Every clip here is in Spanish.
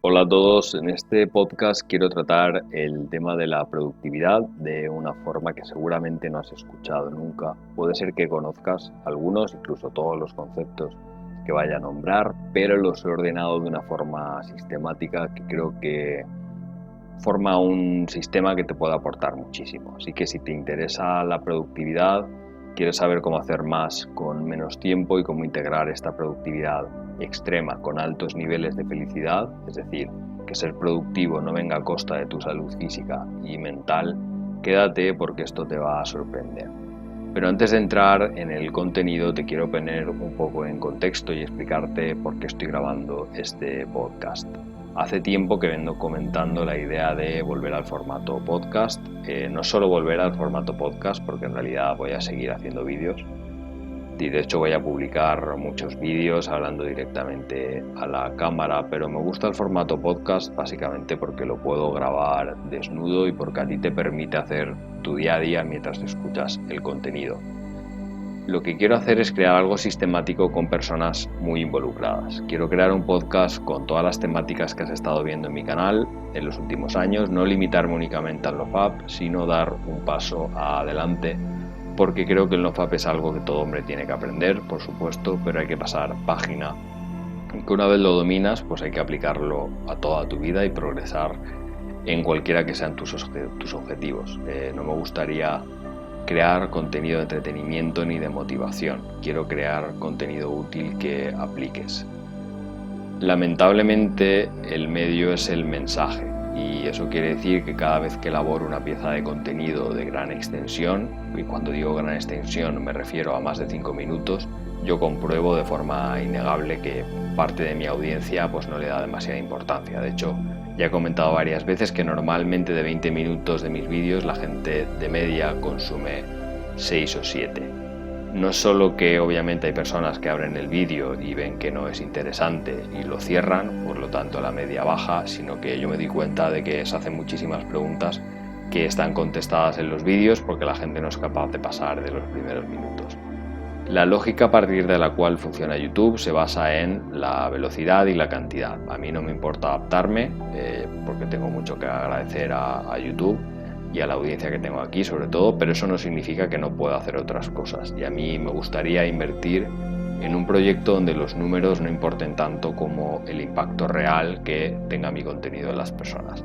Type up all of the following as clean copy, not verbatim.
Hola a todos, en este podcast quiero tratar el tema de la productividad de una forma que seguramente no has escuchado nunca. Puede ser que conozcas algunos, incluso todos los conceptos que vaya a nombrar, pero los he ordenado de una forma sistemática que creo que forma un sistema que te puede aportar muchísimo. Así que si te interesa la productividad, quieres saber cómo hacer más con menos tiempo y cómo integrar esta productividad extrema con altos niveles de felicidad, es decir, que ser productivo no venga a costa de tu salud física y mental, quédate porque esto te va a sorprender. Pero antes de entrar en el contenido te quiero poner un poco en contexto y explicarte por qué estoy grabando este podcast. Hace tiempo que vengo comentando la idea de volver al formato podcast, no solo volver al formato podcast porque en realidad voy a seguir haciendo vídeos y de hecho voy a publicar muchos vídeos hablando directamente a la cámara, pero me gusta el formato podcast básicamente porque lo puedo grabar desnudo y porque a ti te permite hacer tu día a día mientras escuchas el contenido. Lo que quiero hacer es crear algo sistemático con personas muy involucradas. Quiero crear un podcast con todas las temáticas que has estado viendo en mi canal en los últimos años, no limitarme únicamente al NoFap, sino dar un paso adelante, porque creo que el NoFap es algo que todo hombre tiene que aprender, por supuesto, pero hay que pasar página. Y que una vez lo dominas, pues hay que aplicarlo a toda tu vida y progresar en cualquiera que sean tus objetivos. No me gustaría crear contenido de entretenimiento ni de motivación. Quiero crear contenido útil que apliques. Lamentablemente el medio es el mensaje y eso quiere decir que cada vez que elaboro una pieza de contenido de gran extensión, y cuando digo gran extensión me refiero a más de 5 minutos, yo compruebo de forma innegable que parte de mi audiencia pues no le da demasiada importancia. De hecho, ya he comentado varias veces que normalmente de 20 minutos de mis vídeos la gente de media consume 6 o 7. No es solo que obviamente hay personas que abren el vídeo y ven que no es interesante y lo cierran, por lo tanto la media baja, sino que yo me di cuenta de que se hacen muchísimas preguntas que están contestadas en los vídeos porque la gente no es capaz de pasar de los primeros minutos. La lógica a partir de la cual funciona YouTube se basa en la velocidad y la cantidad. A mí no me importa adaptarme porque tengo mucho que agradecer a YouTube y a la audiencia que tengo aquí sobre todo, pero eso no significa que no pueda hacer otras cosas. Y a mí me gustaría invertir en un proyecto donde los números no importen tanto como el impacto real que tenga mi contenido en las personas.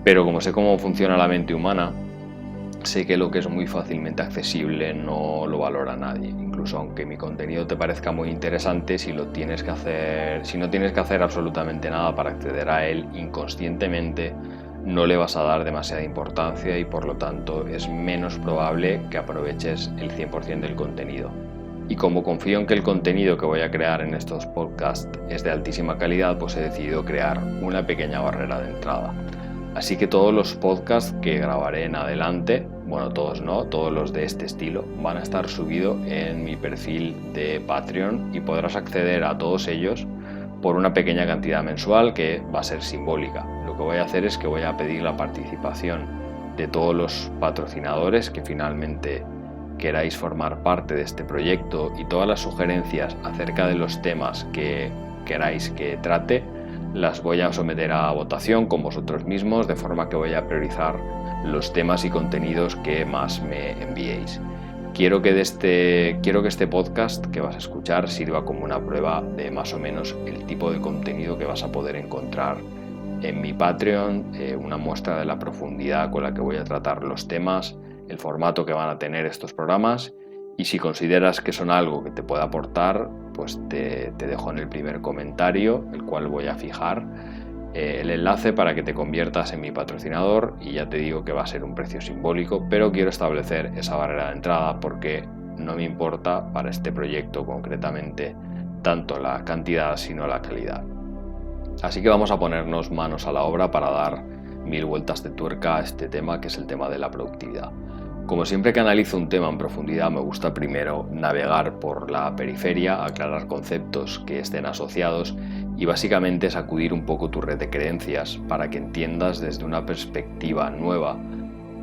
Pero como sé cómo funciona la mente humana, sé que lo que es muy fácilmente accesible no lo valora nadie. Incluso aunque mi contenido te parezca muy interesante, si no tienes que hacer absolutamente nada para acceder a él inconscientemente, no le vas a dar demasiada importancia y por lo tanto es menos probable que aproveches el 100% del contenido. Y como confío en que el contenido que voy a crear en estos podcasts es de altísima calidad, pues he decidido crear una pequeña barrera de entrada. Así que todos los podcasts que grabaré en adelante, bueno, todos no, todos los de este estilo, van a estar subidos en mi perfil de Patreon y podrás acceder a todos ellos por una pequeña cantidad mensual que va a ser simbólica. Lo que voy a hacer es que voy a pedir la participación de todos los patrocinadores que finalmente queráis formar parte de este proyecto y todas las sugerencias acerca de los temas que queráis que trate las voy a someter a votación con vosotros mismos, de forma que voy a priorizar los temas y contenidos que más me enviéis. Quiero que este podcast que vas a escuchar sirva como una prueba de más o menos el tipo de contenido que vas a poder encontrar en mi Patreon, una muestra de la profundidad con la que voy a tratar los temas, el formato que van a tener estos programas. Y si consideras que son algo que te puede aportar, pues te dejo en el primer comentario, el cual voy a fijar el enlace para que te conviertas en mi patrocinador, y ya te digo que va a ser un precio simbólico, pero quiero establecer esa barrera de entrada porque no me importa para este proyecto concretamente tanto la cantidad sino la calidad. Así que vamos a ponernos manos a la obra para dar 1000 vueltas de tuerca a este tema, que es el tema de la productividad. Como siempre que analizo un tema en profundidad, me gusta primero navegar por la periferia, aclarar conceptos que estén asociados y básicamente sacudir un poco tu red de creencias para que entiendas desde una perspectiva nueva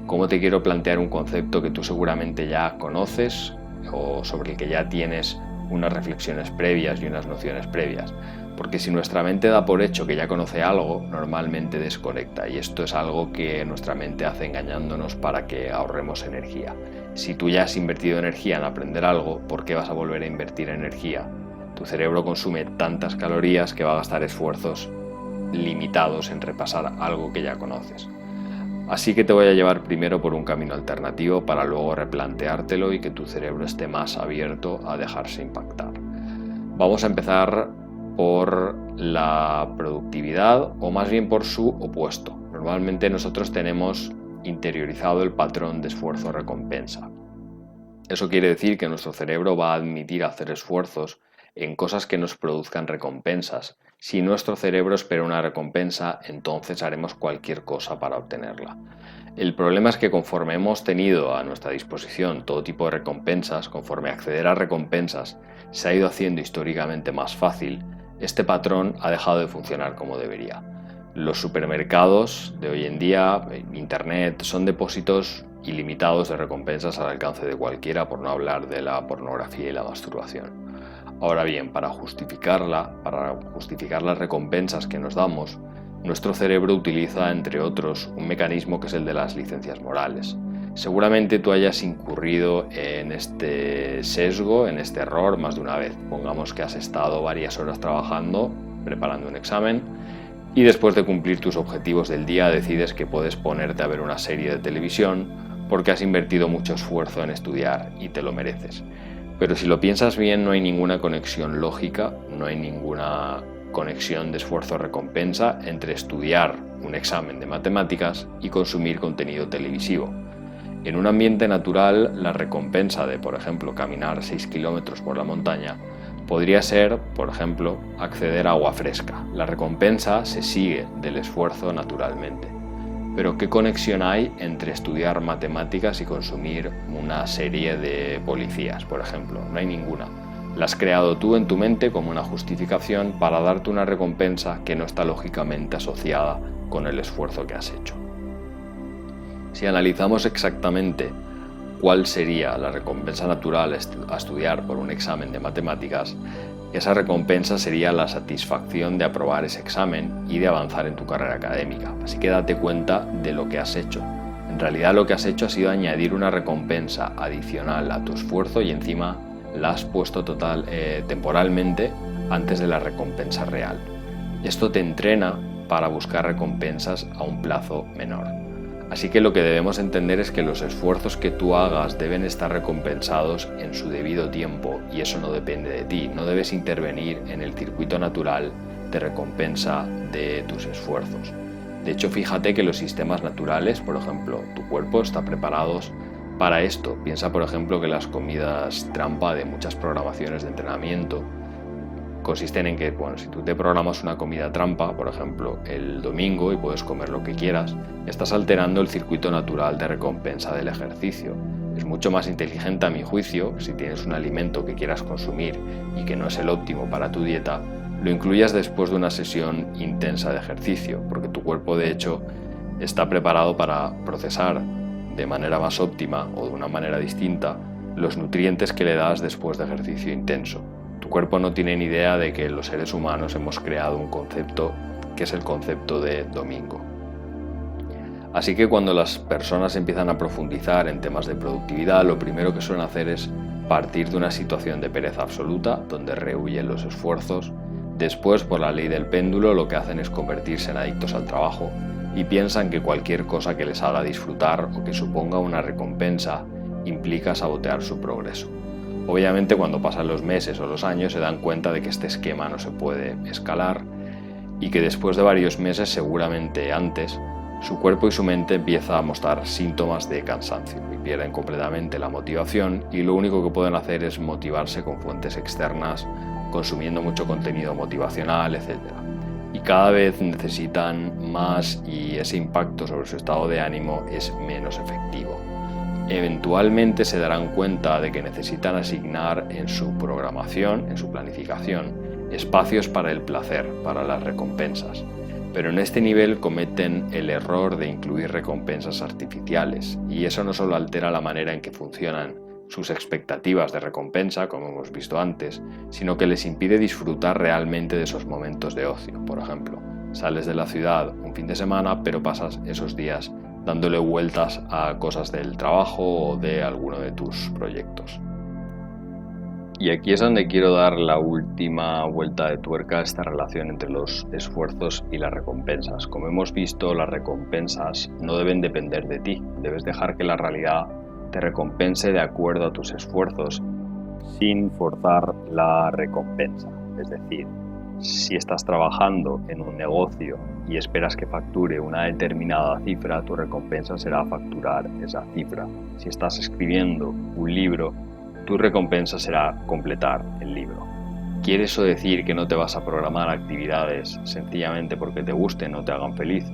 cómo te quiero plantear un concepto que tú seguramente ya conoces o sobre el que ya tienes unas reflexiones previas y unas nociones previas. porque si nuestra mente da por hecho que ya conoce algo, normalmente desconecta, y esto es algo que nuestra mente hace engañándonos para que ahorremos energía. Si tú ya has invertido energía en aprender algo, ¿por qué vas a volver a invertir energía? Tu cerebro consume tantas calorías que va a gastar esfuerzos limitados en repasar algo que ya conoces. Así que te voy a llevar primero por un camino alternativo para luego replanteártelo y que tu cerebro esté más abierto a dejarse impactar. Vamos a empezar por la productividad, o más bien por su opuesto. Normalmente nosotros tenemos interiorizado el patrón de esfuerzo-recompensa. Eso quiere decir que nuestro cerebro va a admitir hacer esfuerzos en cosas que nos produzcan recompensas. Si nuestro cerebro espera una recompensa, entonces haremos cualquier cosa para obtenerla. El problema es que conforme hemos tenido a nuestra disposición todo tipo de recompensas, conforme acceder a recompensas se ha ido haciendo históricamente más fácil, este patrón ha dejado de funcionar como debería. Los supermercados de hoy en día, Internet, son depósitos ilimitados de recompensas al alcance de cualquiera, por no hablar de la pornografía y la masturbación. Ahora bien, para justificar las recompensas que nos damos, nuestro cerebro utiliza, entre otros, un mecanismo que es el de las licencias morales. Seguramente tú hayas incurrido en este sesgo, en este error más de una vez. Pongamos que has estado varias horas trabajando, preparando un examen, y después de cumplir tus objetivos del día decides que puedes ponerte a ver una serie de televisión porque has invertido mucho esfuerzo en estudiar y te lo mereces. Pero si lo piensas bien, no hay ninguna conexión lógica, no hay ninguna conexión de esfuerzo-recompensa entre estudiar un examen de matemáticas y consumir contenido televisivo. En un ambiente natural, la recompensa de, por ejemplo, caminar 6 kilómetros por la montaña podría ser, por ejemplo, acceder a agua fresca. La recompensa se sigue del esfuerzo naturalmente. Pero ¿qué conexión hay entre estudiar matemáticas y consumir una serie de policías, por ejemplo? No hay ninguna. La has creado tú en tu mente como una justificación para darte una recompensa que no está lógicamente asociada con el esfuerzo que has hecho. Si analizamos exactamente cuál sería la recompensa natural a estudiar por un examen de matemáticas, esa recompensa sería la satisfacción de aprobar ese examen y de avanzar en tu carrera académica. Así que date cuenta de lo que has hecho. En realidad lo que has hecho ha sido añadir una recompensa adicional a tu esfuerzo y encima la has puesto temporalmente antes de la recompensa real. Esto te entrena para buscar recompensas a un plazo menor. Así que lo que debemos entender es que los esfuerzos que tú hagas deben estar recompensados en su debido tiempo y eso no depende de ti. No debes intervenir en el circuito natural de recompensa de tus esfuerzos. De hecho, fíjate que los sistemas naturales, por ejemplo, tu cuerpo está preparado para esto. Piensa, por ejemplo, que las comidas trampa de muchas programaciones de entrenamiento consisten en que, si tú te programas una comida trampa, por ejemplo, el domingo y puedes comer lo que quieras, estás alterando el circuito natural de recompensa del ejercicio. Es mucho más inteligente, a mi juicio, si tienes un alimento que quieras consumir y que no es el óptimo para tu dieta, lo incluyas después de una sesión intensa de ejercicio, porque tu cuerpo, de hecho, está preparado para procesar de manera más óptima o de una manera distinta los nutrientes que le das después de ejercicio intenso. Tu cuerpo no tiene ni idea de que los seres humanos hemos creado un concepto que es el concepto de domingo. Así que cuando las personas empiezan a profundizar en temas de productividad, lo primero que suelen hacer es partir de una situación de pereza absoluta, donde rehuyen los esfuerzos. Después, por la ley del péndulo, lo que hacen es convertirse en adictos al trabajo y piensan que cualquier cosa que les haga disfrutar o que suponga una recompensa implica sabotear su progreso. Obviamente, cuando pasan los meses o los años se dan cuenta de que este esquema no se puede escalar y que después de varios meses, seguramente antes, su cuerpo y su mente empiezan a mostrar síntomas de cansancio y pierden completamente la motivación y lo único que pueden hacer es motivarse con fuentes externas, consumiendo mucho contenido motivacional, etc. Y cada vez necesitan más y ese impacto sobre su estado de ánimo es menos efectivo. Eventualmente se darán cuenta de que necesitan asignar en su programación, en su planificación, espacios para el placer, para las recompensas. Pero en este nivel cometen el error de incluir recompensas artificiales y eso no solo altera la manera en que funcionan sus expectativas de recompensa, como hemos visto antes, sino que les impide disfrutar realmente de esos momentos de ocio. Por ejemplo, sales de la ciudad un fin de semana, pero pasas esos días dándole vueltas a cosas del trabajo o de alguno de tus proyectos. Y aquí es donde quiero dar la última vuelta de tuerca a esta relación entre los esfuerzos y las recompensas. Como hemos visto, las recompensas no deben depender de ti. Debes dejar que la realidad te recompense de acuerdo a tus esfuerzos, sin forzar la recompensa. Es decir, si estás trabajando en un negocio y esperas que facture una determinada cifra, tu recompensa será facturar esa cifra. Si estás escribiendo un libro, tu recompensa será completar el libro. ¿Quiere eso decir que no te vas a programar actividades sencillamente porque te gusten o te hagan feliz?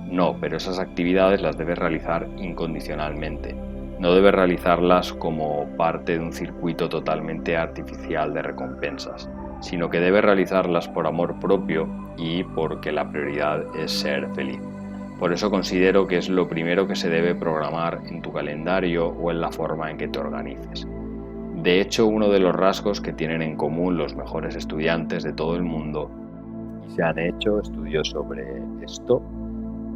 No, pero esas actividades las debes realizar incondicionalmente. No debes realizarlas como parte de un circuito totalmente artificial de recompensas, sino que debes realizarlas por amor propio y porque la prioridad es ser feliz. Por eso considero que es lo primero que se debe programar en tu calendario o en la forma en que te organices. De hecho, uno de los rasgos que tienen en común los mejores estudiantes de todo el mundo, y se han hecho estudios sobre esto,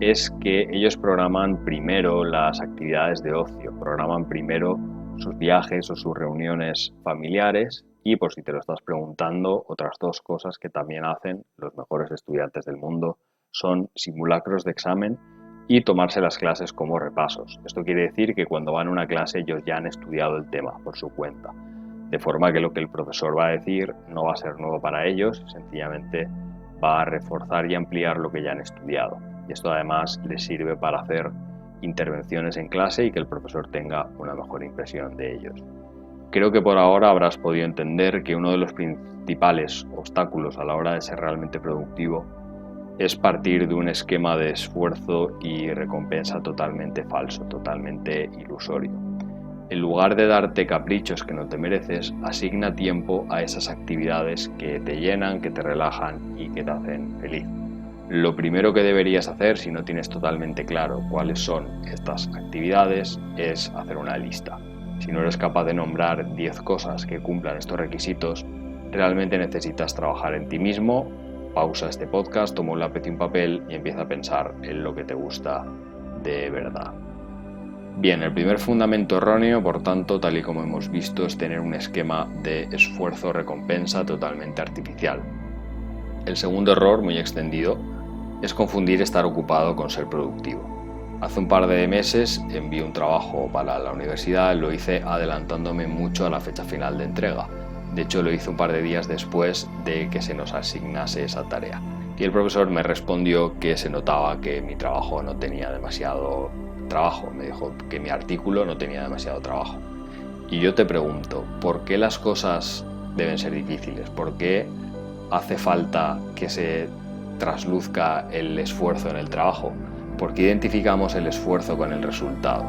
es que ellos programan primero las actividades de ocio, programan primero sus viajes o sus reuniones familiares y, por si te lo estás preguntando, otras dos cosas que también hacen los mejores estudiantes del mundo son simulacros de examen y tomarse las clases como repasos. Esto quiere decir que cuando van a una clase ellos ya han estudiado el tema por su cuenta, de forma que lo que el profesor va a decir no va a ser nuevo para ellos, sencillamente va a reforzar y ampliar lo que ya han estudiado. Y esto además les sirve para hacer intervenciones en clase y que el profesor tenga una mejor impresión de ellos. Creo que por ahora habrás podido entender que uno de los principales obstáculos a la hora de ser realmente productivo es partir de un esquema de esfuerzo y recompensa totalmente falso, totalmente ilusorio. En lugar de darte caprichos que no te mereces, asigna tiempo a esas actividades que te llenan, que te relajan y que te hacen feliz. Lo primero que deberías hacer, si no tienes totalmente claro cuáles son estas actividades, es hacer una lista. Si no eres capaz de nombrar 10 cosas que cumplan estos requisitos, realmente necesitas trabajar en ti mismo. Pausa este podcast, toma un lápiz y un papel y empieza a pensar en lo que te gusta de verdad. Bien, el primer fundamento erróneo, por tanto, tal y como hemos visto, es tener un esquema de esfuerzo-recompensa totalmente artificial. El segundo error, muy extendido, es confundir estar ocupado con ser productivo. Hace un par de meses envié un trabajo para la universidad, lo hice adelantándome mucho a la fecha final de entrega. De hecho, lo hice un par de días después de que se nos asignase esa tarea. Y el profesor me respondió que se notaba que mi trabajo no tenía demasiado trabajo. Me dijo que mi artículo no tenía demasiado trabajo. Y yo te pregunto, ¿por qué las cosas deben ser difíciles? ¿Por qué hace falta que se trasluzca el esfuerzo en el trabajo? ¿Por qué identificamos el esfuerzo con el resultado?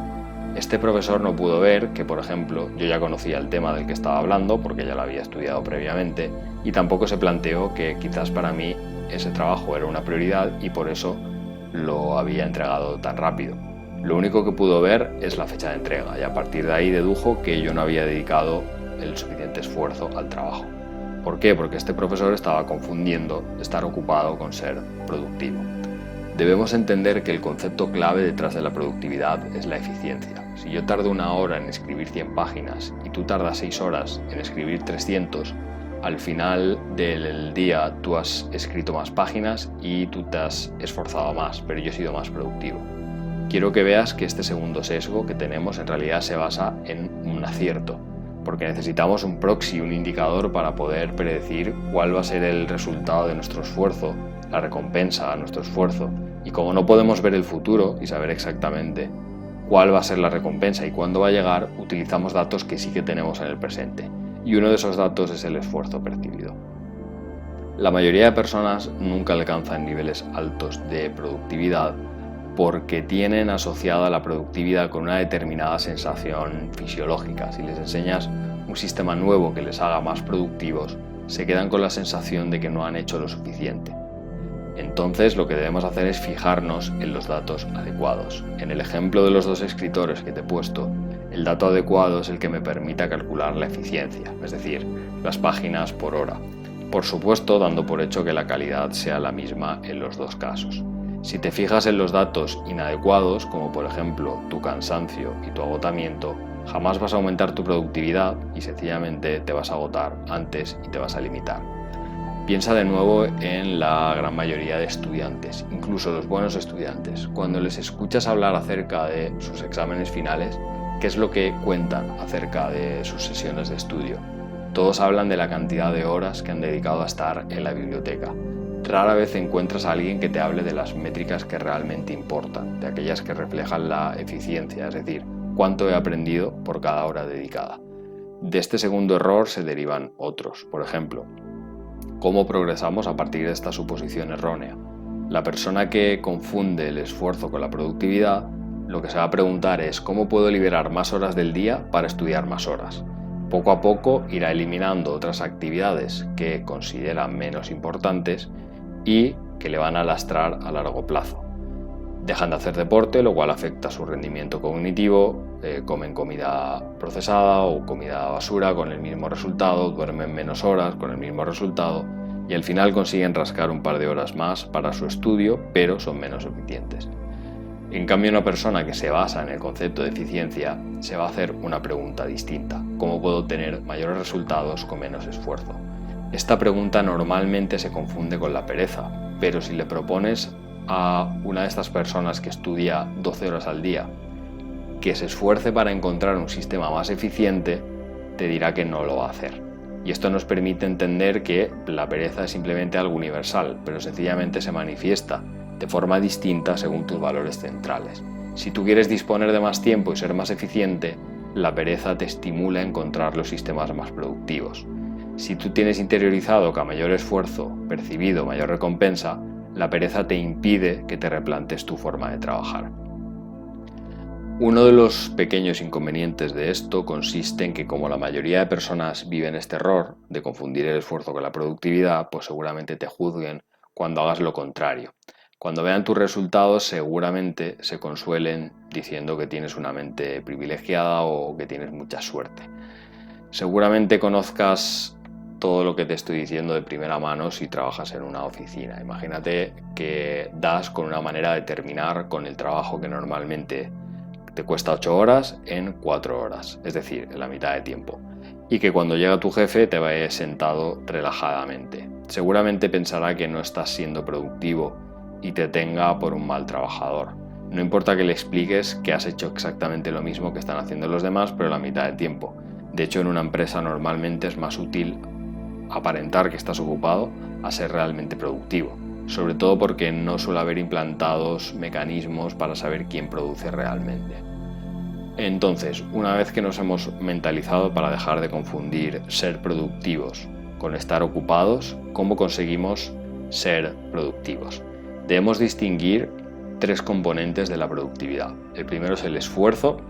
Este profesor no pudo ver que, por ejemplo, yo ya conocía el tema del que estaba hablando porque ya lo había estudiado previamente, y tampoco se planteó que quizás para mí ese trabajo era una prioridad y por eso lo había entregado tan rápido. Lo único que pudo ver es la fecha de entrega y a partir de ahí dedujo que yo no había dedicado el suficiente esfuerzo al trabajo. ¿Por qué? Porque este profesor estaba confundiendo estar ocupado con ser productivo. Debemos entender que el concepto clave detrás de la productividad es la eficiencia. Si yo tardo 1 hora en escribir 100 páginas y tú tardas 6 horas en escribir 300, al final del día tú has escrito más páginas y tú te has esforzado más, pero yo he sido más productivo. Quiero que veas que este segundo sesgo que tenemos en realidad se basa en un acierto, porque necesitamos un proxy, un indicador para poder predecir cuál va a ser el resultado de nuestro esfuerzo, la recompensa a nuestro esfuerzo. Y como no podemos ver el futuro y saber exactamente cuál va a ser la recompensa y cuándo va a llegar, utilizamos datos que sí que tenemos en el presente. Y uno de esos datos es el esfuerzo percibido. La mayoría de personas nunca alcanzan niveles altos de productividad porque tienen asociada la productividad con una determinada sensación fisiológica. Si les enseñas un sistema nuevo que les haga más productivos, se quedan con la sensación de que no han hecho lo suficiente. Entonces lo que debemos hacer es fijarnos en los datos adecuados. En el ejemplo de los 2 escritores que te he puesto, El dato adecuado es el que me permita calcular la eficiencia, es decir, las páginas por hora. Por supuesto, dando por hecho que la calidad sea la misma en los dos casos. Si te fijas en los datos inadecuados, como por ejemplo tu cansancio y tu agotamiento, jamás vas a aumentar tu productividad y sencillamente te vas a agotar antes y te vas a limitar. Piensa de nuevo en la gran mayoría de estudiantes, incluso los buenos estudiantes. Cuando les escuchas hablar acerca de sus exámenes finales, ¿qué es lo que cuentan acerca de sus sesiones de estudio? Todos hablan de la cantidad de horas que han dedicado a estar en la biblioteca. Rara vez encuentras a alguien que te hable de las métricas que realmente importan, de aquellas que reflejan la eficiencia, es decir, cuánto he aprendido por cada hora dedicada. De este segundo error se derivan otros. Por ejemplo, ¿cómo progresamos a partir de esta suposición errónea? La persona que confunde el esfuerzo con la productividad, lo que se va a preguntar es ¿cómo puedo liberar más horas del día para estudiar más horas? Poco a poco irá eliminando otras actividades que considera menos importantes y que le van a lastrar a largo plazo. Dejan de hacer deporte, lo cual afecta su rendimiento cognitivo, comen comida procesada o comida basura con el mismo resultado, duermen menos horas con el mismo resultado y al final consiguen rascar un par de horas más para su estudio, pero son menos eficientes. En cambio, una persona que se basa en el concepto de eficiencia se va a hacer una pregunta distinta: ¿cómo puedo obtener mayores resultados con menos esfuerzo? Esta pregunta normalmente se confunde con la pereza, pero si le propones a una de estas personas que estudia 12 horas al día que se esfuerce para encontrar un sistema más eficiente, te dirá que no lo va a hacer. Y esto nos permite entender que la pereza es simplemente algo universal, pero sencillamente se manifiesta de forma distinta según tus valores centrales. Si tú quieres disponer de más tiempo y ser más eficiente, la pereza te estimula a encontrar los sistemas más productivos. Si tú tienes interiorizado que a mayor esfuerzo percibido, mayor recompensa, la pereza te impide que te replantes tu forma de trabajar. Uno de los pequeños inconvenientes de esto consiste en que como la mayoría de personas viven este error de confundir el esfuerzo con la productividad, pues seguramente te juzguen cuando hagas lo contrario. Cuando vean tus resultados seguramente se consuelen diciendo que tienes una mente privilegiada o que tienes mucha suerte. Seguramente conozcas todo lo que te estoy diciendo de primera mano si trabajas en una oficina. Imagínate que das con una manera de terminar con el trabajo que normalmente te cuesta 8 horas en 4 horas, es decir, en la mitad de tiempo. Y que cuando llega tu jefe te vayas sentado relajadamente. Seguramente pensará que no estás siendo productivo y te tenga por un mal trabajador. No importa que le expliques que has hecho exactamente lo mismo que están haciendo los demás, pero en la mitad de tiempo. De hecho, en una empresa normalmente es más útil aparentar que estás ocupado a ser realmente productivo, sobre todo porque no suele haber implantados mecanismos para saber quién produce realmente. Entonces, una vez que nos hemos mentalizado para dejar de confundir ser productivos con estar ocupados, ¿cómo conseguimos ser productivos? Debemos distinguir 3 componentes de la productividad. El primero es el esfuerzo.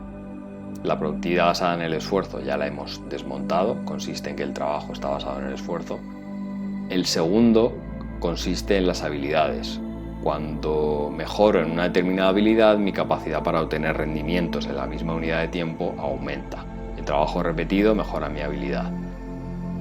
La productividad basada en el esfuerzo ya la hemos desmontado, consiste en que el trabajo está basado en el esfuerzo. El segundo consiste en las habilidades. Cuando mejoro en una determinada habilidad, mi capacidad para obtener rendimientos en la misma unidad de tiempo aumenta. El trabajo repetido mejora mi habilidad.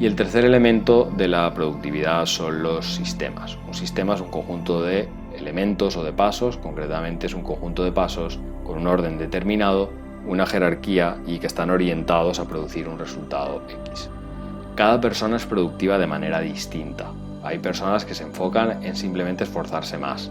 Y el tercer elemento de la productividad son los sistemas. Un sistema es un conjunto de elementos o de pasos, concretamente es un conjunto de pasos con un orden determinado, una jerarquía y que están orientados a producir un resultado X. Cada persona es productiva de manera distinta. Hay personas que se enfocan en simplemente esforzarse más.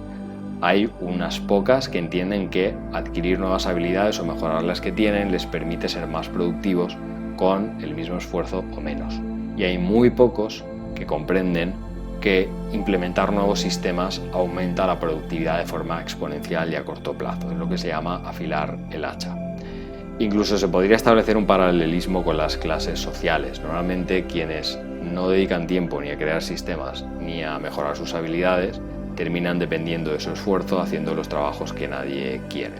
Hay unas pocas que entienden que adquirir nuevas habilidades o mejorar las que tienen les permite ser más productivos con el mismo esfuerzo o menos. Y hay muy pocos que comprenden que implementar nuevos sistemas aumenta la productividad de forma exponencial y a corto plazo. Es lo que se llama afilar el hacha. Incluso se podría establecer un paralelismo con las clases sociales. Normalmente quienes no dedican tiempo ni a crear sistemas ni a mejorar sus habilidades terminan dependiendo de su esfuerzo haciendo los trabajos que nadie quiere.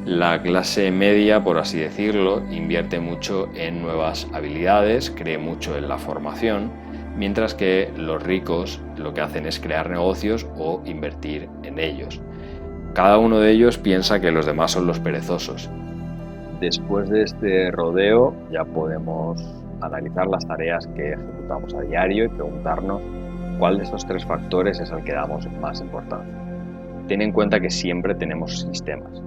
La clase media, por así decirlo, invierte mucho en nuevas habilidades, cree mucho en la formación, mientras que los ricos lo que hacen es crear negocios o invertir en ellos. Cada uno de ellos piensa que los demás son los perezosos. Después de este rodeo ya podemos analizar las tareas que ejecutamos a diario y preguntarnos cuál de estos 3 factores es al que damos más importancia. Ten en cuenta que siempre tenemos sistemas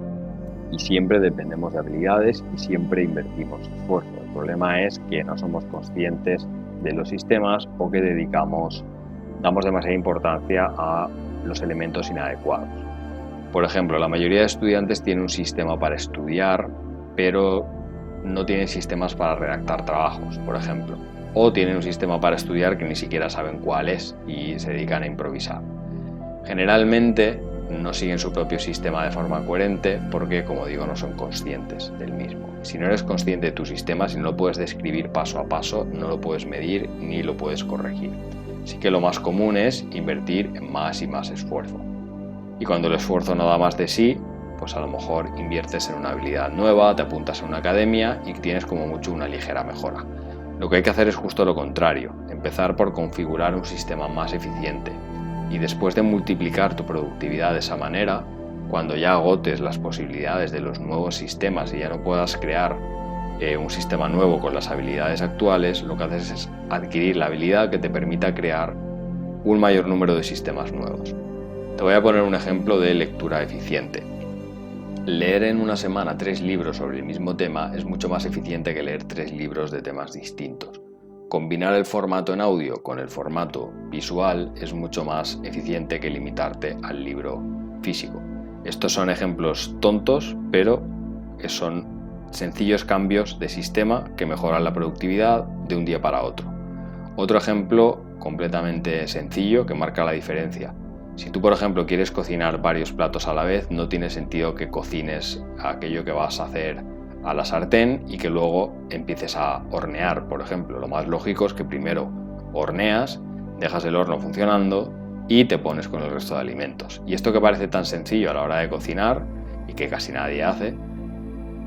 y siempre dependemos de habilidades y siempre invertimos esfuerzo. El problema es que no somos conscientes de los sistemas o que damos demasiada importancia a los elementos inadecuados. Por ejemplo, la mayoría de estudiantes tienen un sistema para estudiar, pero no tienen sistemas para redactar trabajos, por ejemplo. O tienen un sistema para estudiar que ni siquiera saben cuál es y se dedican a improvisar. Generalmente no siguen su propio sistema de forma coherente porque, como digo, no son conscientes del mismo. Si no eres consciente de tu sistema, si no lo puedes describir paso a paso, no lo puedes medir ni lo puedes corregir. Así que lo más común es invertir en más y más esfuerzo. Y cuando el esfuerzo no da más de sí, pues a lo mejor inviertes en una habilidad nueva, te apuntas a una academia y tienes como mucho una ligera mejora. Lo que hay que hacer es justo lo contrario, empezar por configurar un sistema más eficiente. Y después de multiplicar tu productividad de esa manera, cuando ya agotes las posibilidades de los nuevos sistemas y ya no puedas crear un sistema nuevo con las habilidades actuales, lo que haces es adquirir la habilidad que te permita crear un mayor número de sistemas nuevos. Te voy a poner un ejemplo de lectura eficiente. Leer en una semana 3 libros sobre el mismo tema es mucho más eficiente que leer 3 libros de temas distintos. Combinar el formato en audio con el formato visual es mucho más eficiente que limitarte al libro físico. Estos son ejemplos tontos, pero son sencillos cambios de sistema que mejoran la productividad de un día para otro. Otro ejemplo completamente sencillo que marca la diferencia. Si tú, por ejemplo, quieres cocinar varios platos a la vez, no tiene sentido que cocines aquello que vas a hacer a la sartén y que luego empieces a hornear, por ejemplo. Lo más lógico es que primero horneas, dejas el horno funcionando y te pones con el resto de alimentos. Y esto que parece tan sencillo a la hora de cocinar y que casi nadie hace,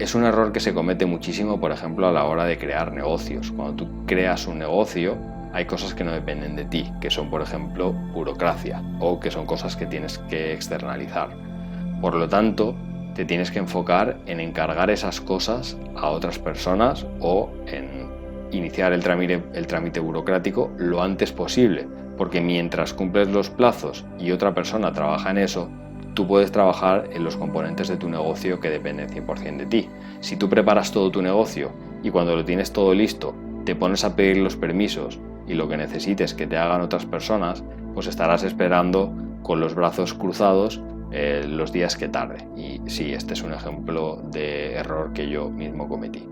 es un error que se comete muchísimo, por ejemplo, a la hora de crear negocios. Cuando tú creas un negocio, hay cosas que no dependen de ti, que son, por ejemplo, burocracia o que son cosas que tienes que externalizar. Por lo tanto, te tienes que enfocar en encargar esas cosas a otras personas o en iniciar el trámite burocrático lo antes posible, porque mientras cumples los plazos y otra persona trabaja en eso, tú puedes trabajar en los componentes de tu negocio que dependen 100% de ti. Si tú preparas todo tu negocio y cuando lo tienes todo listo, te pones a pedir los permisos y lo que necesites que te hagan otras personas, pues estarás esperando con los brazos cruzados los días que tarde. Y sí, este es un ejemplo de error que yo mismo cometí.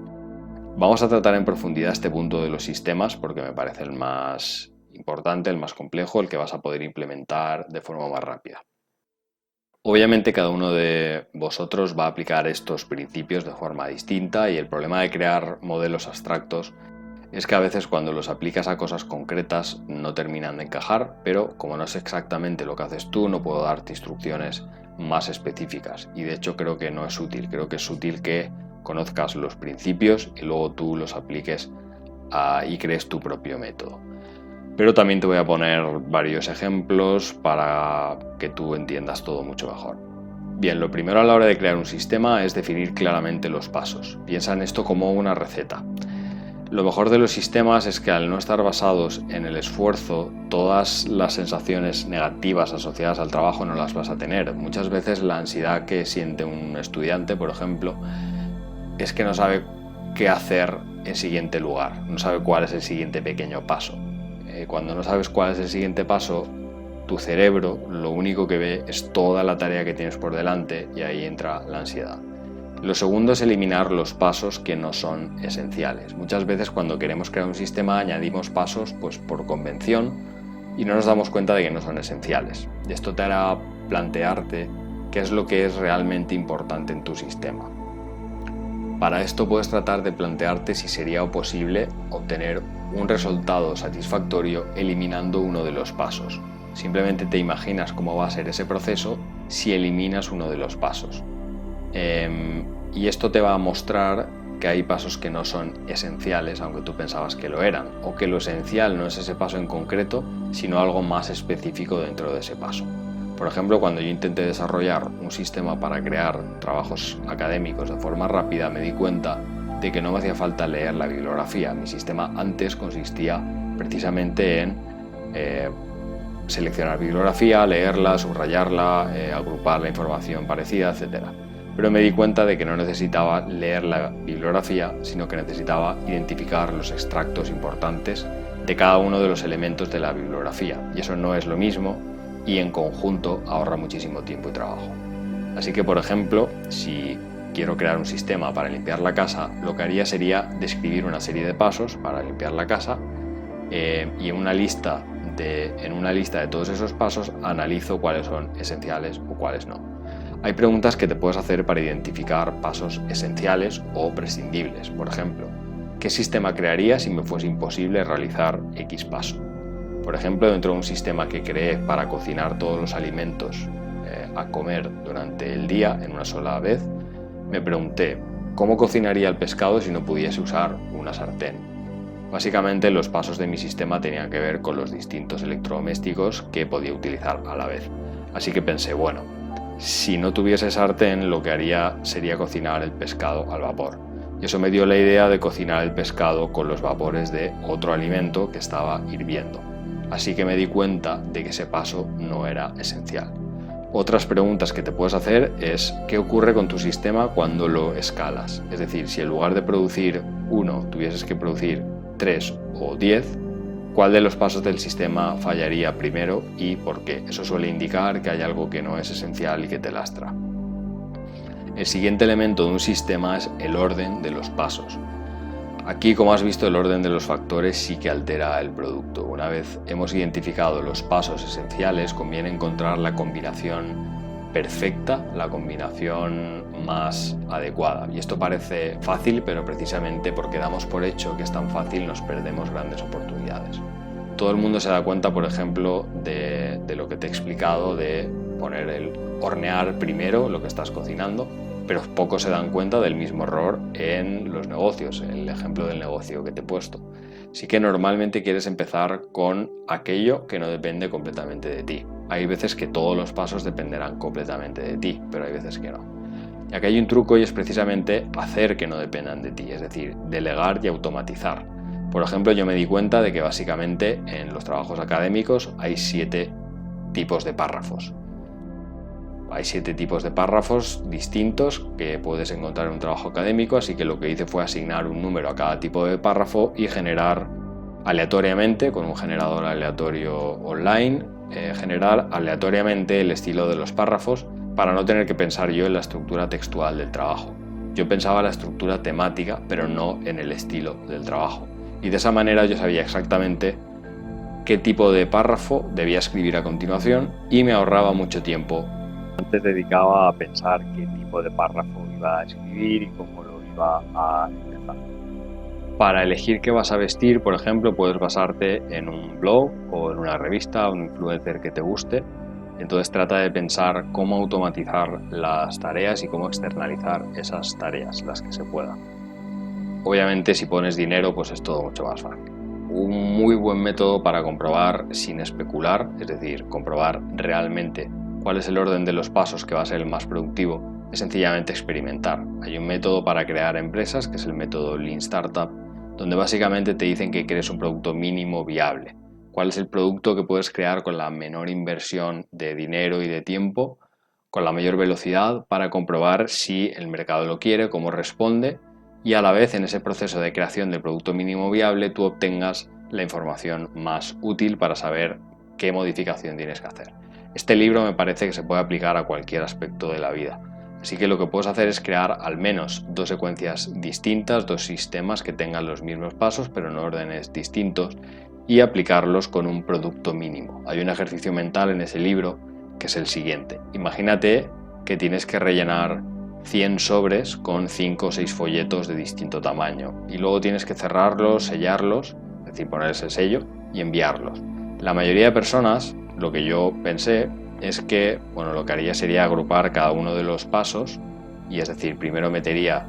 Vamos a tratar en profundidad este punto de los sistemas porque me parece el más importante, el más complejo, el que vas a poder implementar de forma más rápida. Obviamente cada uno de vosotros va a aplicar estos principios de forma distinta y el problema de crear modelos abstractos es que a veces cuando los aplicas a cosas concretas no terminan de encajar, pero como no sé exactamente lo que haces tú, no puedo darte instrucciones más específicas y de hecho creo que no es útil. Creo que es útil que conozcas los principios y luego tú los apliques y crees tu propio método. Pero también te voy a poner varios ejemplos para que tú entiendas todo mucho mejor. Bien, lo primero a la hora de crear un sistema es definir claramente los pasos. Piensa en esto como una receta. Lo mejor de los sistemas es que al no estar basados en el esfuerzo, todas las sensaciones negativas asociadas al trabajo no las vas a tener. Muchas veces la ansiedad que siente un estudiante, por ejemplo, es que no sabe qué hacer en siguiente lugar, no sabe cuál es el siguiente pequeño paso. Cuando no sabes cuál es el siguiente paso, tu cerebro lo único que ve es toda la tarea que tienes por delante y ahí entra la ansiedad. Lo segundo es eliminar los pasos que no son esenciales. Muchas veces cuando queremos crear un sistema añadimos pasos pues por convención y no nos damos cuenta de que no son esenciales. Esto te hará plantearte qué es lo que es realmente importante en tu sistema. Para esto puedes tratar de plantearte si sería posible obtener un resultado satisfactorio eliminando uno de los pasos. Simplemente te imaginas cómo va a ser ese proceso si eliminas uno de los pasos. Y esto te va a mostrar que hay pasos que no son esenciales, aunque tú pensabas que lo eran, o que lo esencial no es ese paso en concreto, sino algo más específico dentro de ese paso. Por ejemplo, cuando yo intenté desarrollar un sistema para crear trabajos académicos de forma rápida, me di cuenta de que no me hacía falta leer la bibliografía. Mi sistema antes consistía precisamente en seleccionar bibliografía, leerla, subrayarla, agrupar la información parecida, etc. Pero me di cuenta de que no necesitaba leer la bibliografía, sino que necesitaba identificar los extractos importantes de cada uno de los elementos de la bibliografía. Y eso no es lo mismo y en conjunto ahorra muchísimo tiempo y trabajo. Así que, por ejemplo, si quiero crear un sistema para limpiar la casa, lo que haría sería describir una serie de pasos para limpiar la casa y en una lista de todos esos pasos analizo cuáles son esenciales o cuáles no. Hay preguntas que te puedes hacer para identificar pasos esenciales o prescindibles. Por ejemplo, ¿qué sistema crearía si me fuese imposible realizar X paso? Por ejemplo, dentro de un sistema que creé para cocinar todos los alimentos a comer durante el día en una sola vez, me pregunté ¿cómo cocinaría el pescado si no pudiese usar una sartén? Básicamente los pasos de mi sistema tenían que ver con los distintos electrodomésticos que podía utilizar a la vez. Así que pensé, bueno, si no tuviese sartén lo que haría sería cocinar el pescado al vapor. Y eso me dio la idea de cocinar el pescado con los vapores de otro alimento que estaba hirviendo. Así que me di cuenta de que ese paso no era esencial. Otras preguntas que te puedes hacer es ¿qué ocurre con tu sistema cuando lo escalas? Es decir, si en lugar de producir 1 tuvieses que producir 3 o 10, ¿cuál de los pasos del sistema fallaría primero y por qué? Eso suele indicar que hay algo que no es esencial y que te lastra. El siguiente elemento de un sistema es el orden de los pasos. Aquí, como has visto, el orden de los factores sí que altera el producto. Una vez hemos identificado los pasos esenciales, conviene encontrar la combinación perfecta, la combinación más adecuada. Y esto parece fácil, pero precisamente porque damos por hecho que es tan fácil nos perdemos grandes oportunidades. Todo el mundo se da cuenta, por ejemplo, de lo que te he explicado, de poner el hornear primero lo que estás cocinando, pero pocos se dan cuenta del mismo error en los negocios, el ejemplo del negocio que te he puesto. Sí que normalmente quieres empezar con aquello que no depende completamente de ti. Hay veces que todos los pasos dependerán completamente de ti, pero hay veces que no. Y aquí hay un truco y es precisamente hacer que no dependan de ti, es decir, delegar y automatizar. Por ejemplo, yo me di cuenta de que básicamente en los trabajos académicos hay 7 tipos de párrafos. Hay 7 tipos de párrafos distintos que puedes encontrar en un trabajo académico, así que lo que hice fue asignar un número a cada tipo de párrafo y generar aleatoriamente, con un generador aleatorio online, generar aleatoriamente el estilo de los párrafos para no tener que pensar yo en la estructura textual del trabajo. Yo pensaba en la estructura temática, pero no en el estilo del trabajo. Y de esa manera yo sabía exactamente qué tipo de párrafo debía escribir a continuación y me ahorraba mucho tiempo. Antes dedicaba a pensar qué tipo de párrafo iba a escribir y cómo lo iba a empezar. Para elegir qué vas a vestir, por ejemplo, puedes basarte en un blog o en una revista o un influencer que te guste. Entonces trata de pensar cómo automatizar las tareas y cómo externalizar esas tareas, las que se puedan. Obviamente si pones dinero, pues es todo mucho más fácil. Un muy buen método para comprobar sin especular, es decir, comprobar realmente cuál es el orden de los pasos que va a ser el más productivo, es sencillamente experimentar. Hay un método para crear empresas, que es el método Lean Startup, donde básicamente te dicen que crees un producto mínimo viable. ¿Cuál es el producto que puedes crear con la menor inversión de dinero y de tiempo, con la mayor velocidad, para comprobar si el mercado lo quiere, cómo responde, y a la vez en ese proceso de creación del producto mínimo viable tú obtengas la información más útil para saber qué modificación tienes que hacer? Este libro me parece que se puede aplicar a cualquier aspecto de la vida. Así que lo que puedes hacer es crear al menos 2 secuencias distintas, 2 sistemas que tengan los mismos pasos pero en órdenes distintos y aplicarlos con un producto mínimo. Hay un ejercicio mental en ese libro que es el siguiente. Imagínate que tienes que rellenar 100 sobres con 5 o 6 folletos de distinto tamaño y luego tienes que cerrarlos, sellarlos, es decir, ponerles el sello y enviarlos. La mayoría de personas, lo que yo pensé es que lo que haría sería agrupar cada uno de los pasos y es decir, primero metería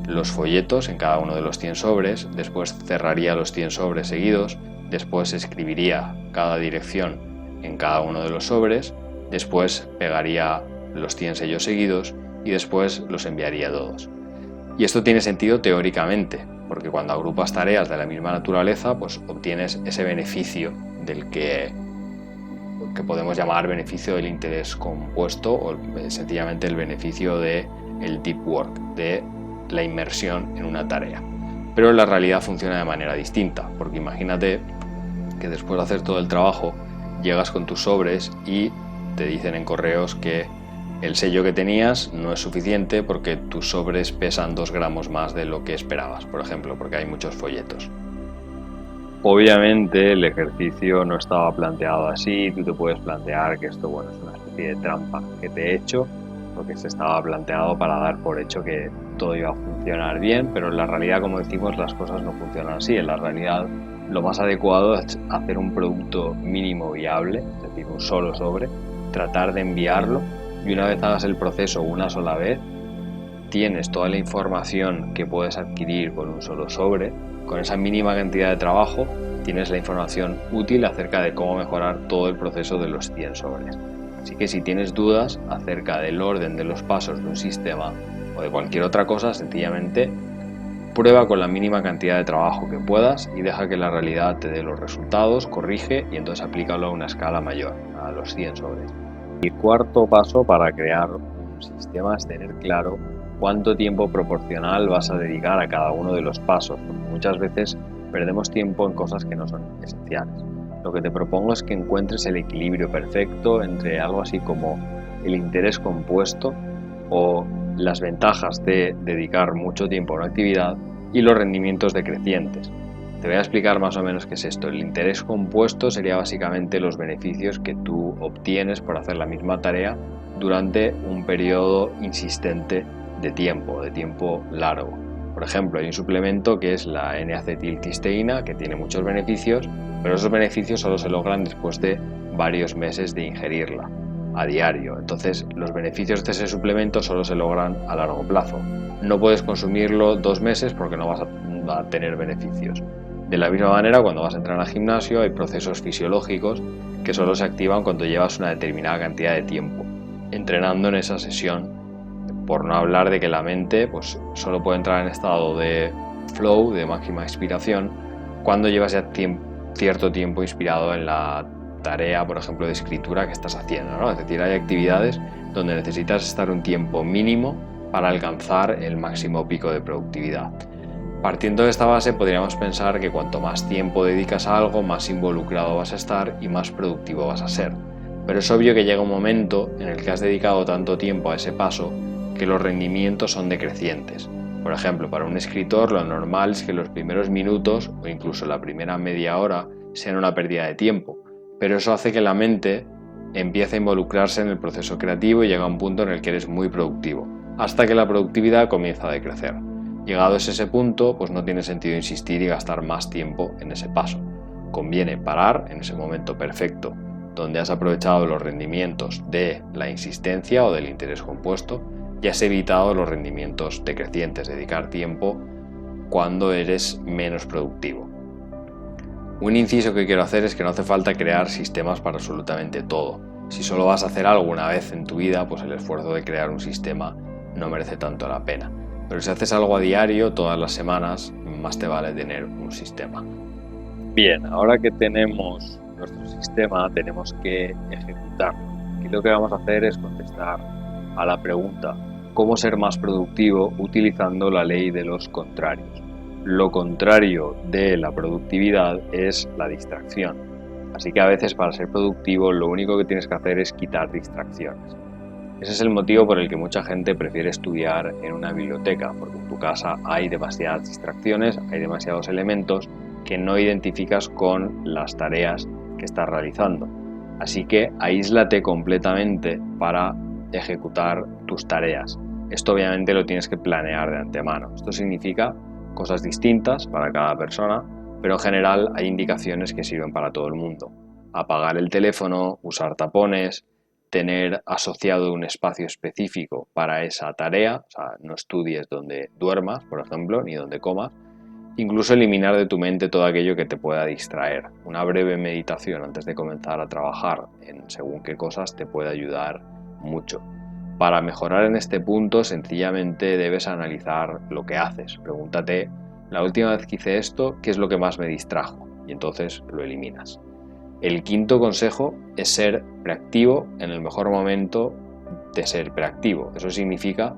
los folletos en cada uno de los 100 sobres, después cerraría los 100 sobres seguidos, después escribiría cada dirección en cada uno de los sobres después pegaría los 100 sellos seguidos y después los enviaría a todos. Y esto tiene sentido teóricamente, porque cuando agrupas tareas de la misma naturaleza, pues obtienes ese beneficio del que podemos llamar beneficio del interés compuesto o sencillamente el beneficio del deep work, de la inmersión en una tarea. Pero la realidad funciona de manera distinta, porque imagínate que después de hacer todo el trabajo llegas con tus sobres y te dicen en correos que el sello que tenías no es suficiente porque tus sobres pesan 2 gramos más de lo que esperabas, por ejemplo, porque hay muchos folletos. Obviamente el ejercicio no estaba planteado así, tú te puedes plantear que esto es una especie de trampa que te he hecho, porque se estaba planteado para dar por hecho que todo iba a funcionar bien, pero en la realidad, como decimos, las cosas no funcionan así. En la realidad lo más adecuado es hacer un producto mínimo viable, es decir, un solo sobre, tratar de enviarlo y una vez hagas el proceso una sola vez, tienes toda la información que puedes adquirir con un solo sobre. Con esa mínima cantidad de trabajo tienes la información útil acerca de cómo mejorar todo el proceso de los 100 sobres. Así que si tienes dudas acerca del orden de los pasos de un sistema o de cualquier otra cosa, sencillamente prueba con la mínima cantidad de trabajo que puedas y deja que la realidad te dé los resultados, corrige y entonces aplícalo a una escala mayor, a los 100 sobres. Y cuarto paso para crear un sistema es tener claro cuánto tiempo proporcional vas a dedicar a cada uno de los pasos, porque muchas veces perdemos tiempo en cosas que no son esenciales. Lo que te propongo es que encuentres el equilibrio perfecto entre algo así como el interés compuesto o las ventajas de dedicar mucho tiempo a una actividad y los rendimientos decrecientes. Te voy a explicar más o menos qué es esto. El interés compuesto sería básicamente los beneficios que tú obtienes por hacer la misma tarea durante un periodo insistente de tiempo largo. Por ejemplo, hay un suplemento que es la N-acetilcisteína que tiene muchos beneficios, pero esos beneficios solo se logran después de varios meses de ingerirla a diario. Entonces, los beneficios de ese suplemento solo se logran a largo plazo. No puedes consumirlo 2 meses porque no vas a tener beneficios. De la misma manera, cuando vas a entrar al gimnasio hay procesos fisiológicos que solo se activan cuando llevas una determinada cantidad de tiempo entrenando en esa sesión. Por no hablar de que la mente solo puede entrar en estado de flow, de máxima inspiración, cuando llevas ya cierto tiempo inspirado en la tarea, por ejemplo, de escritura que estás haciendo, ¿no? Es decir, hay actividades donde necesitas estar un tiempo mínimo para alcanzar el máximo pico de productividad. Partiendo de esta base, podríamos pensar que cuanto más tiempo dedicas a algo, más involucrado vas a estar y más productivo vas a ser. Pero es obvio que llega un momento en el que has dedicado tanto tiempo a ese paso que los rendimientos son decrecientes. Por ejemplo, para un escritor lo normal es que los primeros minutos o incluso la primera media hora sean una pérdida de tiempo, pero eso hace que la mente empiece a involucrarse en el proceso creativo y llega a un punto en el que eres muy productivo, hasta que la productividad comienza a decrecer. Llegados a ese punto, no tiene sentido insistir y gastar más tiempo en ese paso. Conviene parar en ese momento perfecto, donde has aprovechado los rendimientos de la insistencia o del interés compuesto y has evitado los rendimientos decrecientes, dedicar tiempo cuando eres menos productivo. Un inciso que quiero hacer es que no hace falta crear sistemas para absolutamente todo. Si solo vas a hacer algo una vez en tu vida, el esfuerzo de crear un sistema no merece tanto la pena. Pero si haces algo a diario, todas las semanas, más te vale tener un sistema. Bien, ahora que tenemos nuestro sistema, tenemos que ejecutarlo. Y lo que vamos a hacer es contestar a la pregunta: ¿cómo ser más productivo utilizando la ley de los contrarios? Lo contrario de la productividad es la distracción. Así que a veces para ser productivo lo único que tienes que hacer es quitar distracciones. Ese es el motivo por el que mucha gente prefiere estudiar en una biblioteca, porque en tu casa hay demasiadas distracciones, hay demasiados elementos que no identificas con las tareas que estás realizando. Así que aíslate completamente para ejecutar tus tareas. Esto obviamente lo tienes que planear de antemano. Esto significa cosas distintas para cada persona, pero en general hay indicaciones que sirven para todo el mundo. Apagar el teléfono, usar tapones, tener asociado un espacio específico para esa tarea, no estudies donde duermas, por ejemplo, ni donde comas, Incluso eliminar de tu mente todo aquello que te pueda distraer. Una breve meditación antes de comenzar a trabajar en según qué cosas te puede ayudar mucho. Para mejorar en este punto, sencillamente debes analizar lo que haces. Pregúntate, la última vez que hice esto, ¿qué es lo que más me distrajo? Y entonces lo eliminas. El quinto consejo es ser proactivo en el mejor momento de ser proactivo. Eso significa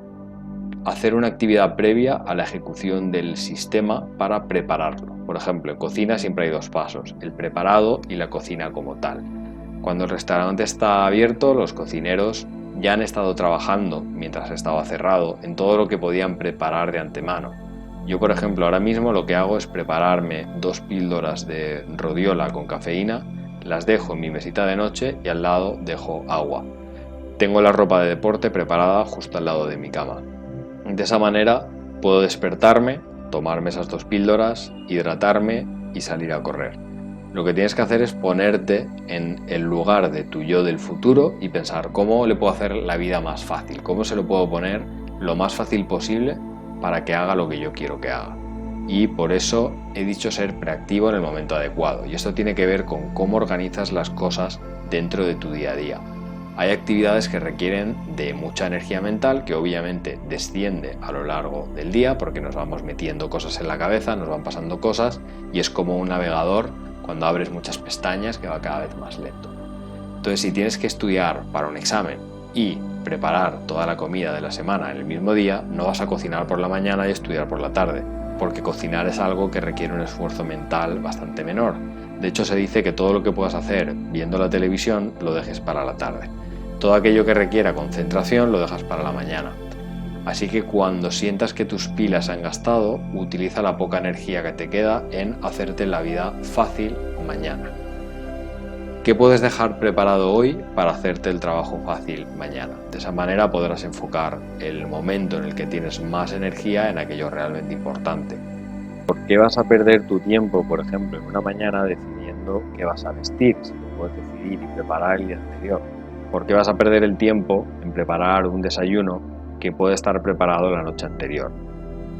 hacer una actividad previa a la ejecución del sistema para prepararlo. Por ejemplo, en cocina siempre hay dos pasos, el preparado y la cocina como tal. Cuando el restaurante está abierto, los cocineros ya han estado trabajando mientras estaba cerrado en todo lo que podían preparar de antemano. Yo, por ejemplo, ahora mismo lo que hago es prepararme 2 píldoras de rodiola con cafeína, las dejo en mi mesita de noche y al lado dejo agua. Tengo la ropa de deporte preparada justo al lado de mi cama. De esa manera puedo despertarme, tomarme esas 2 píldoras, hidratarme y salir a correr. Lo que tienes que hacer es ponerte en el lugar de tu yo del futuro y pensar cómo le puedo hacer la vida más fácil, cómo se lo puedo poner lo más fácil posible para que haga lo que yo quiero que haga. Y por eso he dicho ser proactivo en el momento adecuado. Y esto tiene que ver con cómo organizas las cosas dentro de tu día a día. Hay actividades que requieren de mucha energía mental, que obviamente desciende a lo largo del día porque nos vamos metiendo cosas en la cabeza, nos van pasando cosas y es como un navegador cuando abres muchas pestañas que va cada vez más lento. Entonces, si tienes que estudiar para un examen y preparar toda la comida de la semana en el mismo día, no vas a cocinar por la mañana y estudiar por la tarde, porque cocinar es algo que requiere un esfuerzo mental bastante menor. De hecho, se dice que todo lo que puedas hacer viendo la televisión lo dejes para la tarde. Todo aquello que requiera concentración lo dejas para la mañana. Así que cuando sientas que tus pilas se han gastado, utiliza la poca energía que te queda en hacerte la vida fácil mañana. ¿Qué puedes dejar preparado hoy para hacerte el trabajo fácil mañana? De esa manera podrás enfocar el momento en el que tienes más energía en aquello realmente importante. ¿Por qué vas a perder tu tiempo, por ejemplo, en una mañana decidiendo qué vas a vestir, si lo puedes decidir y preparar el día anterior? ¿Por qué vas a perder el tiempo en preparar un desayuno que puede estar preparado la noche anterior?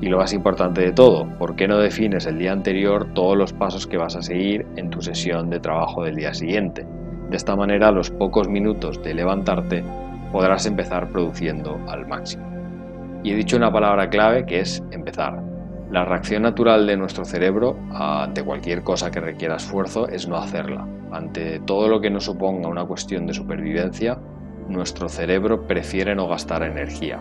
Y lo más importante de todo, ¿por qué no defines el día anterior todos los pasos que vas a seguir en tu sesión de trabajo del día siguiente? De esta manera, a los pocos minutos de levantarte, podrás empezar produciendo al máximo. Y he dicho una palabra clave que es empezar. La reacción natural de nuestro cerebro ante cualquier cosa que requiera esfuerzo es no hacerla. Ante todo lo que nos suponga una cuestión de supervivencia, nuestro cerebro prefiere no gastar energía.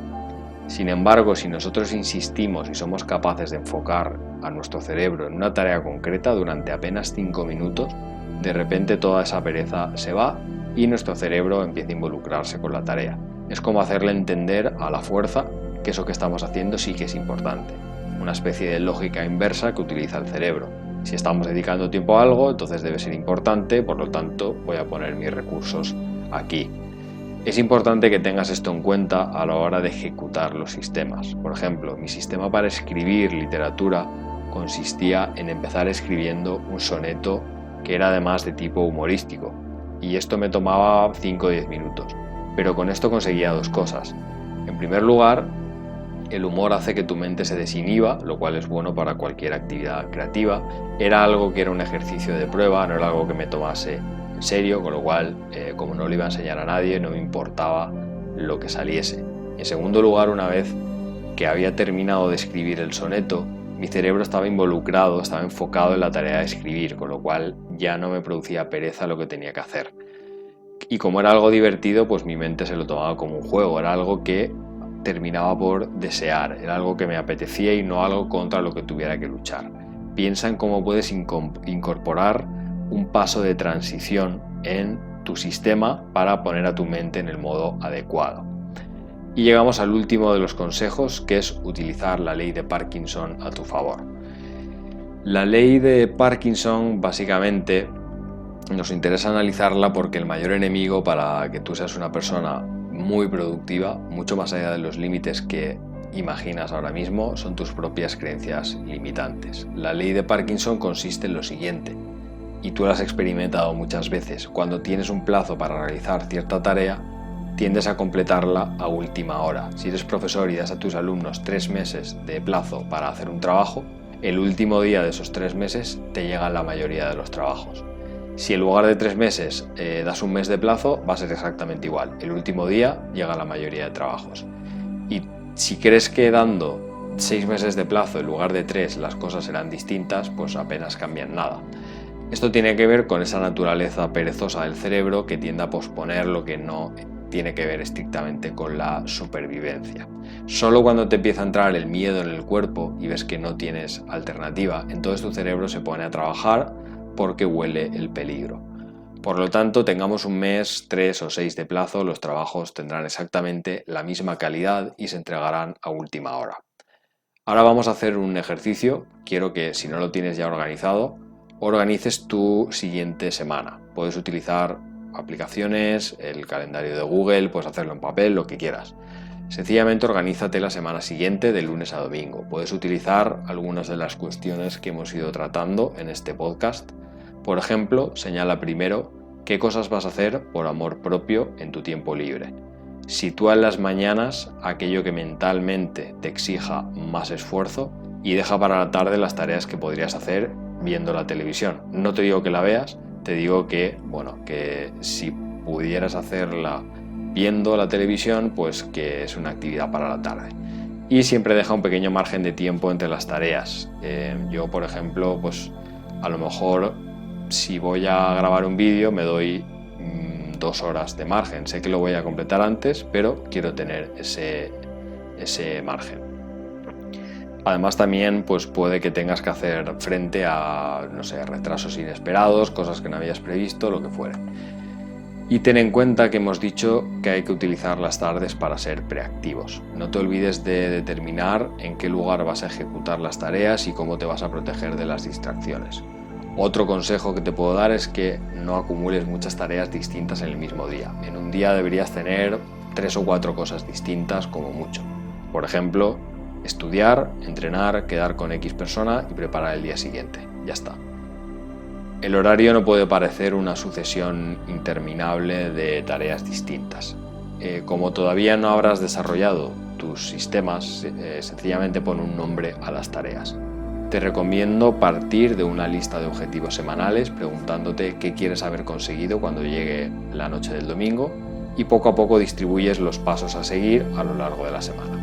Sin embargo, si nosotros insistimos y somos capaces de enfocar a nuestro cerebro en una tarea concreta durante apenas 5 minutos, de repente toda esa pereza se va y nuestro cerebro empieza a involucrarse con la tarea. Es como hacerle entender a la fuerza que eso que estamos haciendo sí que es importante. Una especie de lógica inversa que utiliza el cerebro. Si estamos dedicando tiempo a algo, entonces debe ser importante, por lo tanto voy a poner mis recursos aquí. Es importante que tengas esto en cuenta a la hora de ejecutar los sistemas. Por ejemplo, mi sistema para escribir literatura consistía en empezar escribiendo un soneto que era además de tipo humorístico. Y esto me tomaba 5 o 10 minutos. Pero con esto conseguía 2 cosas. En primer lugar, el humor hace que tu mente se desinhiba, lo cual es bueno para cualquier actividad creativa. Era algo que era un ejercicio de prueba, no era algo que me tomase en serio, con lo cual, como no le iba a enseñar a nadie, no me importaba lo que saliese. En segundo lugar, una vez que había terminado de escribir el soneto, mi cerebro estaba involucrado, estaba enfocado en la tarea de escribir, con lo cual ya no me producía pereza lo que tenía que hacer. Y como era algo divertido, pues mi mente se lo tomaba como un juego, era algo que terminaba por desear, era algo que me apetecía y no algo contra lo que tuviera que luchar. Piensa en cómo puedes incorporar un paso de transición en tu sistema para poner a tu mente en el modo adecuado. Y llegamos al último de los consejos, que es utilizar la ley de Parkinson a tu favor. La ley de Parkinson básicamente nos interesa analizarla porque el mayor enemigo para que tú seas una persona muy productiva, mucho más allá de los límites que imaginas ahora mismo, son tus propias creencias limitantes. La ley de Parkinson consiste en lo siguiente, y tú lo has experimentado muchas veces. Cuando tienes un plazo para realizar cierta tarea, tiendes a completarla a última hora. Si eres profesor y das a tus alumnos 3 meses de plazo para hacer un trabajo, el último día de esos 3 meses te llegan la mayoría de los trabajos. Si en lugar de 3 meses das un mes de plazo, va a ser exactamente igual. El último día llega la mayoría de trabajos. Y si crees que dando 6 meses de plazo en lugar de 3 las cosas serán distintas, pues apenas cambian nada. Esto tiene que ver con esa naturaleza perezosa del cerebro que tiende a posponer lo que no tiene que ver estrictamente con la supervivencia. Solo cuando te empieza a entrar el miedo en el cuerpo y ves que no tienes alternativa, entonces tu cerebro se pone a trabajar porque huele el peligro. Por lo tanto, tengamos un mes, 3 o 6 de plazo, los trabajos tendrán exactamente la misma calidad y se entregarán a última hora. Ahora vamos a hacer un ejercicio. Quiero que, si no lo tienes ya organizado, organices tu siguiente semana. Puedes utilizar aplicaciones, el calendario de Google, puedes hacerlo en papel, lo que quieras. Sencillamente organízate la semana siguiente de lunes a domingo. Puedes utilizar algunas de las cuestiones que hemos ido tratando en este podcast. Por ejemplo, señala primero qué cosas vas a hacer por amor propio en tu tiempo libre. Sitúa en las mañanas aquello que mentalmente te exija más esfuerzo y deja para la tarde las tareas que podrías hacer viendo la televisión. No te digo que la veas, te digo que si pudieras hacerla viendo la televisión, pues que es una actividad para la tarde. Y siempre deja un pequeño margen de tiempo entre las tareas. Yo, por ejemplo, pues a lo mejor si voy a grabar un vídeo me doy 2 horas de margen. Sé que lo voy a completar antes, pero quiero tener ese margen. Además también pues puede que tengas que hacer frente a, retrasos inesperados, cosas que no habías previsto, lo que fuere. Y ten en cuenta que hemos dicho que hay que utilizar las tardes para ser preactivos. No te olvides de determinar en qué lugar vas a ejecutar las tareas y cómo te vas a proteger de las distracciones. Otro consejo que te puedo dar es que no acumules muchas tareas distintas en el mismo día. En un día deberías tener 3 o 4 cosas distintas como mucho. Por ejemplo, estudiar, entrenar, quedar con X persona y preparar el día siguiente. Ya está. El horario no puede parecer una sucesión interminable de tareas distintas. Como todavía no habrás desarrollado tus sistemas, sencillamente pon un nombre a las tareas. Te recomiendo partir de una lista de objetivos semanales preguntándote qué quieres haber conseguido cuando llegue la noche del domingo y poco a poco distribuyes los pasos a seguir a lo largo de la semana.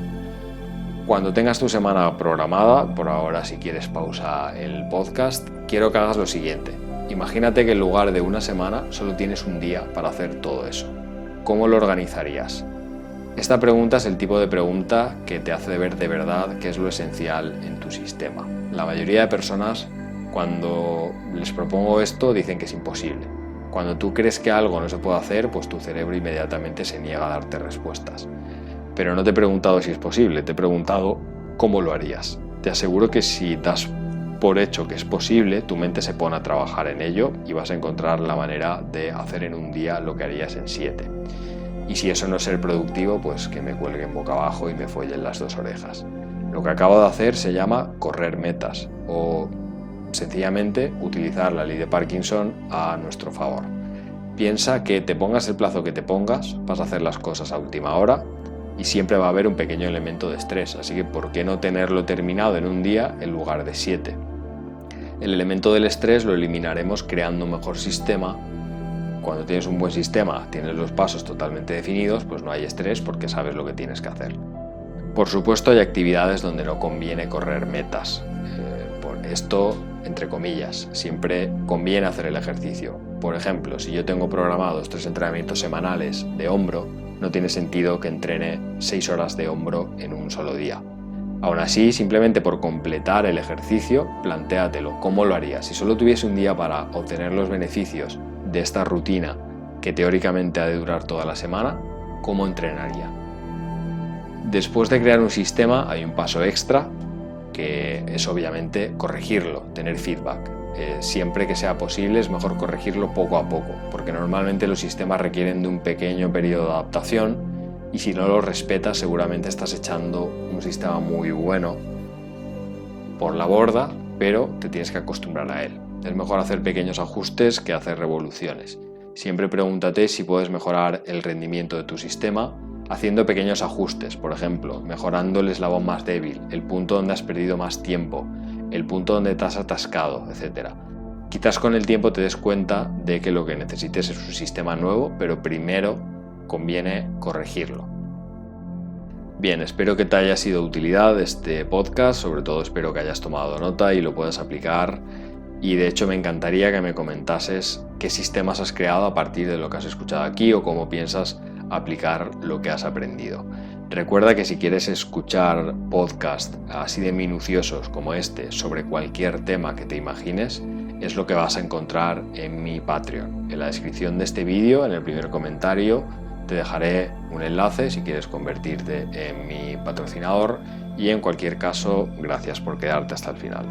Cuando tengas tu semana programada, por ahora si quieres pausa el podcast, quiero que hagas lo siguiente. Imagínate que en lugar de una semana solo tienes un día para hacer todo eso. ¿Cómo lo organizarías? Esta pregunta es el tipo de pregunta que te hace ver de verdad qué es lo esencial en tu sistema. La mayoría de personas, cuando les propongo esto, dicen que es imposible. Cuando tú crees que algo no se puede hacer, pues tu cerebro inmediatamente se niega a darte respuestas. Pero no te he preguntado si es posible, te he preguntado cómo lo harías. Te aseguro que si das por hecho que es posible, tu mente se pone a trabajar en ello y vas a encontrar la manera de hacer en un día lo que harías en 7. Y si eso no es ser productivo, pues que me cuelguen boca abajo y me follen las 2 orejas. Lo que acabo de hacer se llama correr metas o sencillamente utilizar la ley de Parkinson a nuestro favor. Piensa que te pongas el plazo que te pongas, vas a hacer las cosas a última hora y siempre va a haber un pequeño elemento de estrés, así que ¿por qué no tenerlo terminado en un día en lugar de 7? El elemento del estrés lo eliminaremos creando un mejor sistema. Cuando tienes un buen sistema, tienes los pasos totalmente definidos, pues no hay estrés porque sabes lo que tienes que hacer. Por supuesto hay actividades donde no conviene correr metas. Por esto, entre comillas, siempre conviene hacer el ejercicio. Por ejemplo, si yo tengo programados 3 entrenamientos semanales de hombro, no tiene sentido que entrene 6 horas de hombro en un solo día. Aún así, simplemente por completar el ejercicio, plantéatelo. ¿Cómo lo harías? Si solo tuviese un día para obtener los beneficios de esta rutina que teóricamente ha de durar toda la semana, ¿cómo entrenaría? Después de crear un sistema hay un paso extra que es obviamente corregirlo, tener feedback. Siempre que sea posible es mejor corregirlo poco a poco, porque normalmente los sistemas requieren de un pequeño periodo de adaptación y si no lo respetas seguramente estás echando un sistema muy bueno por la borda, pero te tienes que acostumbrar a él. Es mejor hacer pequeños ajustes que hacer revoluciones. Siempre pregúntate si puedes mejorar el rendimiento de tu sistema haciendo pequeños ajustes, por ejemplo, mejorando el eslabón más débil, el punto donde has perdido más tiempo, el punto donde te has atascado, etc. Quizás con el tiempo te des cuenta de que lo que necesites es un sistema nuevo, pero primero conviene corregirlo. Bien, espero que te haya sido de utilidad este podcast, sobre todo espero que hayas tomado nota y lo puedas aplicar. Y de hecho me encantaría que me comentases qué sistemas has creado a partir de lo que has escuchado aquí o cómo piensas aplicar lo que has aprendido. Recuerda que si quieres escuchar podcasts así de minuciosos como este sobre cualquier tema que te imagines, es lo que vas a encontrar en mi Patreon. En la descripción de este vídeo, en el primer comentario, te dejaré un enlace si quieres convertirte en mi patrocinador y en cualquier caso, gracias por quedarte hasta el final.